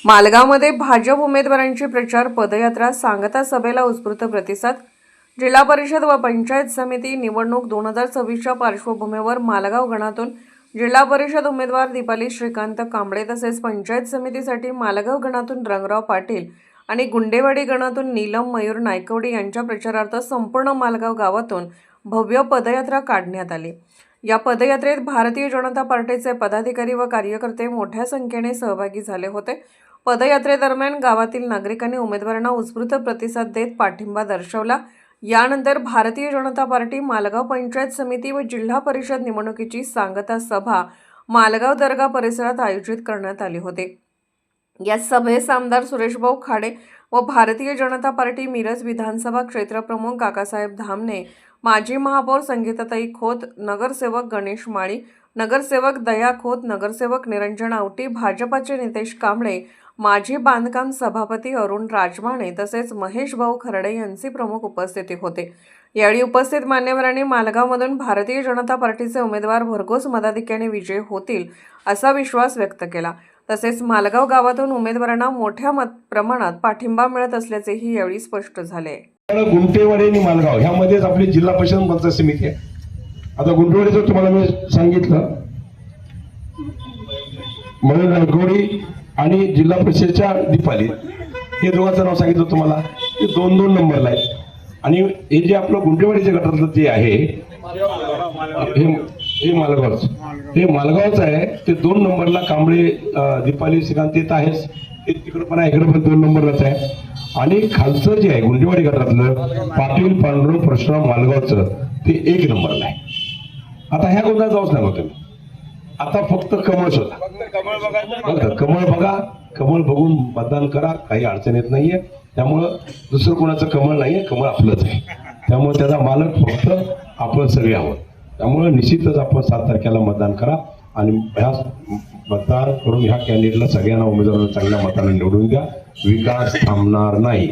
मालगावमध्ये भाजप उमेदवारांची प्रचार पदयात्रा सांगता सभेला उत्स्फूर्त प्रतिसाद। जिल्हा परिषद व पंचायत समिती निवडणूक 2026च्या पार्श्वभूमीवर मालगाव गणातून जिल्हा परिषद उमेदवार दीपाली श्रीकांत कांबळे तसेच पंचायत समितीसाठी मालगाव गणातून रंगराव पाटील आणि गुंडेवाडी गणातून नीलम मयूर नायकवडी यांच्या प्रचारार्थ संपूर्ण मालगाव गावातून भव्य पदयात्रा काढण्यात आली। या पदयात्रेत भारतीय जनता पार्टीचे पदाधिकारी व कार्यकर्ते मोठ्या संख्येने सहभागी झाले होते। पदयात्रेदरम्यान गावातील नागरिकांनी उमेदवारांना उत्स्फूर्त प्रतिसाद देत पाठिंबा दर्शवला। यानंतर भारतीय जनता पार्टी मालगाव पंचायत समिती व जिल्हा परिषद निवडणुकीची सांगता सभा मालगाव दर्गा परिसरात आयोजित करण्यात आली होती। या सभेस आमदार सुरेशभाऊ खाडे व भारतीय जनता पार्टी मिरज विधानसभा क्षेत्र प्रमुख काकासाहेब धामणे, माजी महापौर संगीताताई खोत, नगरसेवक गणेश माळी, नगरसेवक दया खोत, नगरसेवक निरंजन आवटी, भाजपाचे नितेश कांबळे, माजी बांधकाम सभापती अरुण राजमाने तसेच महेश भाऊ खरडे यांची प्रमुख उपस्थिती होते। यावेळी उपस्थित मान्यवरांनी मालगावमधून भारतीय जनता पार्टीचे उमेदवार भरघोस मताधिक्याने विजयी होतील असा विश्वास व्यक्त केला। तसेच मालगाव गावातून उमेदवारांना मोठ्या प्रमाणात पाठिंबा मिळत असल्याचेही यावेळी स्पष्ट झाले। गुंटेवाडी आणि मालगाव ह्यामध्येच आपली जिल्हा परिषद पंचायत समिती आहे। आता गुंटेवाडीचं तुम्हाला मी सांगितलं, म्हणून नायकवडी आणि जिल्हा परिषदच्या दीपाली हे दोघांचं नाव सांगितलं तुम्हाला। ते 2-2 नंबरला आहेत आणि हे जे आपलं गुंटेवाडीच्या गटातलं ते आहे हे मालगावचं आहे। ते 2 नंबरला कांबळे दीपाली श्रीकांत येत आहेच, ते तिकडे पण आहे, इकडे पण 2 नंबरलाच आहे। आणि खालचं जे आहे गुंडेवाडी गटातलं पाटील पांडुरंग परशुराम मालगावचं ते 1 नंबरला आहे। आता ह्या गोंधळात जाऊच नका तुम्ही, आता फक्त कमळ शोधा, कमळ बघा, कमळ बघून मतदान करा, काही अडचण येत नाहीये। त्यामुळं दुसरं कोणाचं कमळ नाहीये, कमळ आपलंच आहे। त्यामुळे त्याचा मालक फक्त आपण सगळे आहोत। त्यामुळे निश्चितच आपण 7 तारखेला मतदान करा आणि ह्या मतदान करून ह्या कॅन्डिडेटला सगळ्यांना उमेदवारांना चांगल्या मताने निवडून द्या। विकास थांबणार नाही।